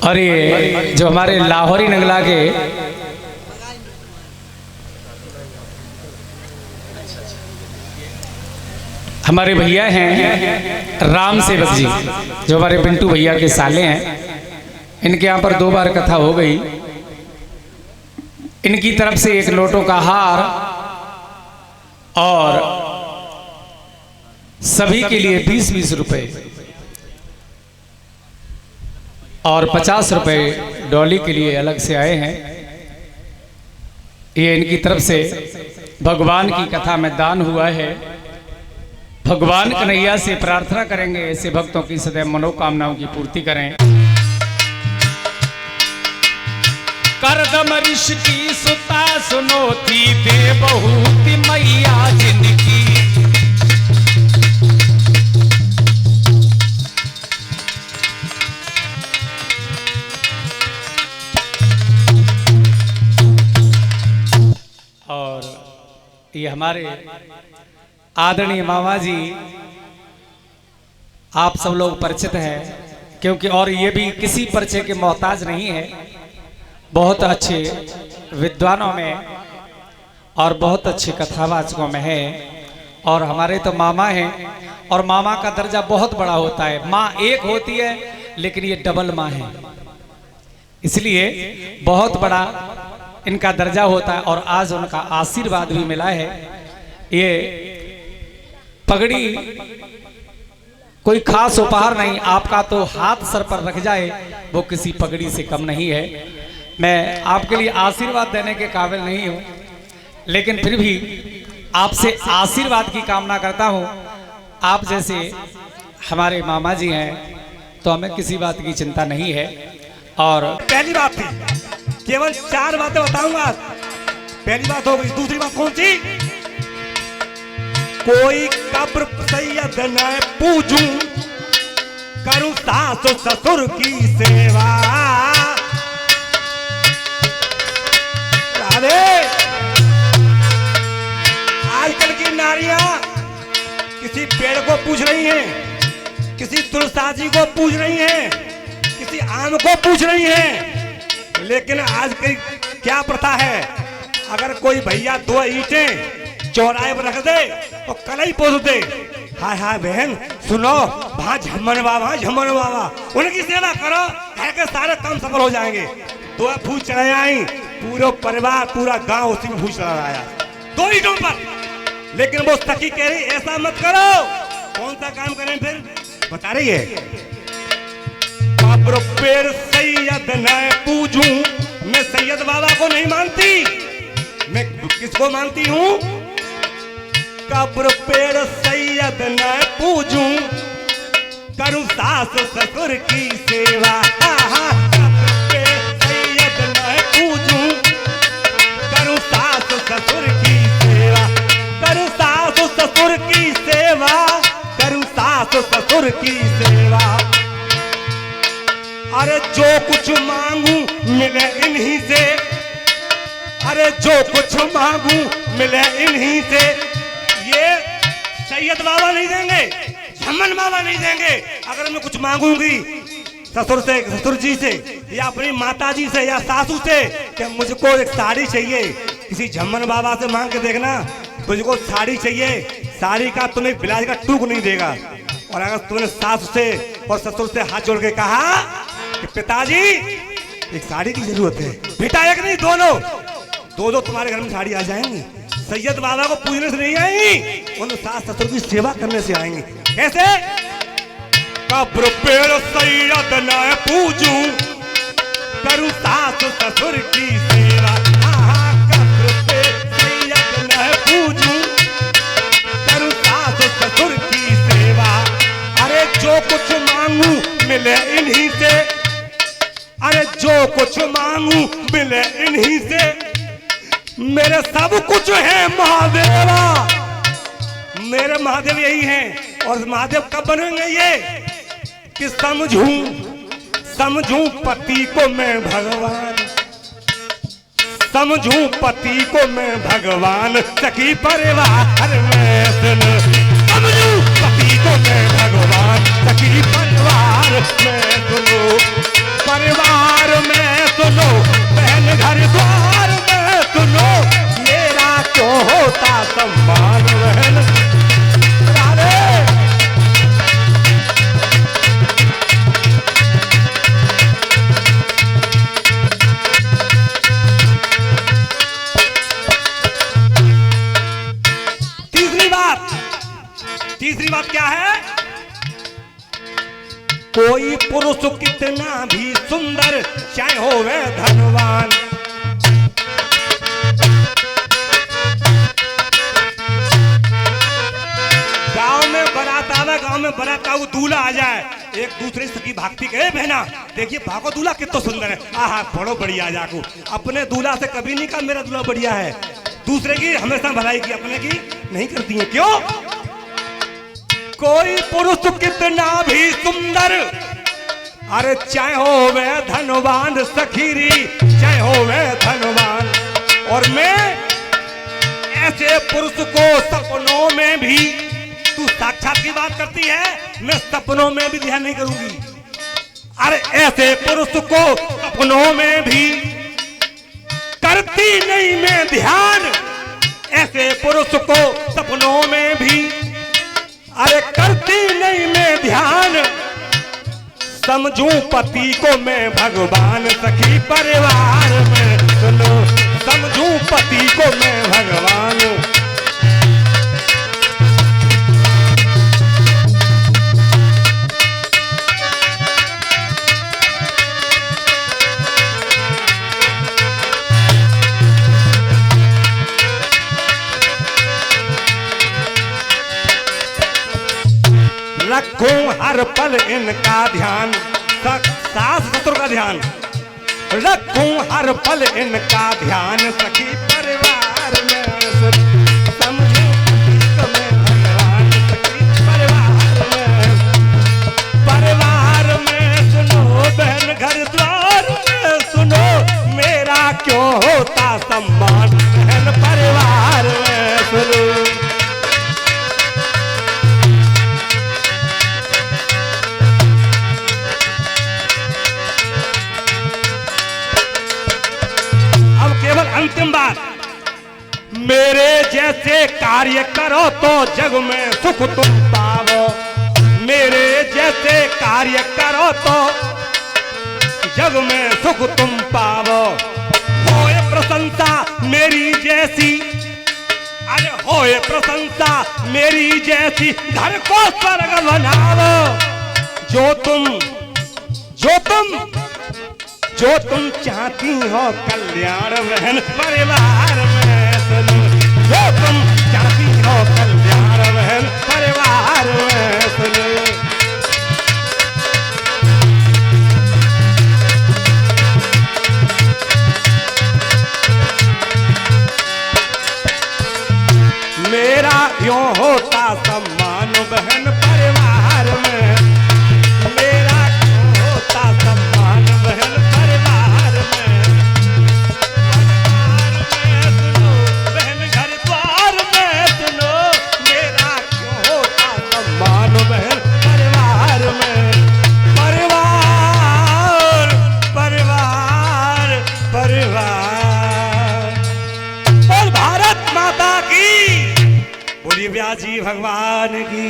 और ये जो हमारे लाहौरी नगला के हमारे भैया हैं राम सेवक जी, जो हमारे पिंटू भैया के साले हैं, इनके यहाँ पर 2 बार कथा हो गई। इनकी तरफ से 1 लोटों का हार और सभी के लिए 20-20 रुपए और 50 रुपए डॉली के लिए अलग से आए हैं। ये इनकी तरफ से भगवान की कथा में दान हुआ है। भगवान कन्हैया से प्रार्थना करेंगे ऐसे भक्तों की सदैव मनोकामनाओं की पूर्ति करें। करदम ऋषि की सुता सुनो थी दे बहुत मैया जिनकी, और ये हमारे आदरणीय मामा जी, आप सब लोग परिचित हैं क्योंकि, और ये भी किसी परिचय के मोहताज नहीं है। बहुत अच्छे विद्वानों में और बहुत अच्छे कथावाचकों में है। और हमारे तो मामा हैं और मामा का दर्जा बहुत बड़ा होता है। माँ एक होती है लेकिन ये डबल माँ है, इसलिए बहुत बड़ा इनका दर्जा होता है। और आज उनका आशीर्वाद भी मिला है। ये पगड़ी कोई खास उपहार नहीं, आपका तो हाथ सर पर रख जाए वो किसी पगड़ी से कम नहीं है। मैं आपके लिए आशीर्वाद देने के काबिल नहीं हूँ, लेकिन फिर भी आपसे आशीर्वाद की कामना करता हूँ। आप जैसे हमारे मामा जी हैं तो हमें किसी बात की चिंता नहीं है। और पहली बात थी, केवल 4 बातें बताऊंगा। पहली बात हो गई। दूसरी बात कौन सी? कोई कब्र सैयद न पूजूं, करूं सास ससुर की सेवा। राधे, आजकल की नारियां किसी पेड़ को पूज रही हैं, किसी तुलसा जी को पूज रही हैं, किसी आम को पूज रही हैं। लेकिन आज की क्या प्रथा है, अगर कोई भैया 2 ईंटें चौराहे पर रख दे तो कलई पोस दे। हाय हाय बहन सुनो, वहां झमन बाबा उनकी सेवा करो, है के सारे काम सफल हो जाएंगे। 2 फूल चढ़ाए आई, पूरा परिवार पूरा गांव उसी में फूल चढ़ाया 2 ईंटों पर। लेकिन वो सखी कह रही ऐसा मत करो। कौन सा काम करें फिर? बता रही है, कब्र पेड़ सैयद न पूजूं, मैं सैयद बाबा को नहीं मानती, मैं किसको मानती हूँ? कब्र पेड़ सैयद न पूजूं, करूं सास ससुर की सेवा। कब्र पेड़ सैयद न पूजूं, करूं सास ससुर की सेवा, करूं सास ससुर की सेवा, करूं सास ससुर की सेवा। अरे जो कुछ मांगू मिले इन्हीं से, अरे जो कुछ मांगू मिले इन्हीं से। ये सैयद बाबा नहीं देंगे, झमन बाबा नहीं देंगे। अगर मैं कुछ मांगूंगी ससुर से, ससुर जी से, या अपनी माता जी से या सासू से कि मुझको एक साड़ी चाहिए, किसी झमन बाबा से मांग के देखना, तुझको साड़ी चाहिए, साड़ी का तुम्हें ब्लाउज का टूक नहीं देगा। और अगर तुमने सासू से और ससुर से हाथ जोड़ के कहा कि पिताजी एक साड़ी की जरूरत है, बेटा एक नहीं 2 तुम्हारे घर में साड़ी आ जाएंगी। सैयद बाबा को पूजने से नहीं आएंगी, उन सास ससुर की सेवा करने से आएंगी। कैसे? कब्र पेड़ सैयद न पूजूं, करूं सास ससुर की सेवा। कब्र पेड़ सैयद न पूजूं, करूं सास ससुर की सेवा। अरे जो कुछ मांगू मिले इन्हीं से, अरे जो कुछ मांगू मिले इन्हीं से। मेरे सब कुछ है महादेवा, मेरे महादेव यही हैं। और महादेव कब बनेंगे ये? कि समझूं पति को मैं भगवान, समझूं पति को मैं भगवान, सखी परिवार में सुन। समझूं पति को मैं भगवान, सखी परिवार में सुनो। परिवार में सुनो, बहन घर द्वार में सुनो, मेरा क्यों होता सम्मान बहन। तीसरी बात क्या है? कोई पुरुष कितना भी सुंदर चाहे हो वह धनवान, गांव में बारात आवे, गांव में बारात का दूल्हा आ जाए, एक दूसरे सखी भागती कहे बहना देखिए भागो दूल्हा कितना सुंदर है, आहा बड़ो बढ़िया जाको। अपने दूल्हा से कभी नहीं कहा मेरा दूल्हा बढ़िया है, दूसरे की हमेशा भलाई की, अपने की नहीं करती है। क्यों? कोई पुरुष कितना भी सुंदर, अरे चाहे हो वह धनवान सखीरी, चाहे हो वह धनवान, और मैं ऐसे पुरुष को सपनों में भी, तू साक्षात की बात करती है, मैं सपनों में भी ध्यान नहीं करूंगी। अरे ऐसे पुरुष को सपनों में भी करती नहीं मैं ध्यान, ऐसे पुरुष को सपनों में भी अरे करती नहीं मैं ध्यान, समझूं पति को मैं भगवान सखी परिवार में सुनो, समझूं पति को मैं भगवान। रखूं हर पल इनका ध्यान, सास ससुर का ध्यान, रखूं हर पल इनका ध्यान सखी परिवार में, समझूं तो मैं भगवान सखी परिवार में सुनो, बहन घर द्वार में सुनो, मेरा क्यों होता सम्मान बहन परिवार में सुनो। अंतिम बात, मेरे जैसे कार्य करो तो जग में सुख तुम पाओ, मेरे जैसे कार्य करो तो जग में सुख तुम पाओ, होए प्रशंसा मेरी जैसी, अरे होए प्रशंसा मेरी जैसी, घर को स्वर्ग बनाओ, जो तुम चाहती हो कल्याण बहन परिवार में सुनो, जो तुम चाहती हो कल्याण बहन परिवार में सुनो। मेरा क्यों होता सम्मान बहन परिवार में, मेरा क्यों होता सम्मान बहन परिवार में, सुनो बहन घर द्वार में सुनो, मेरा क्यों होता सम्मान बहन परिवार में, परिवार परिवार परिवार। और भारत माता की, बोलिए व्यास जी भगवान की।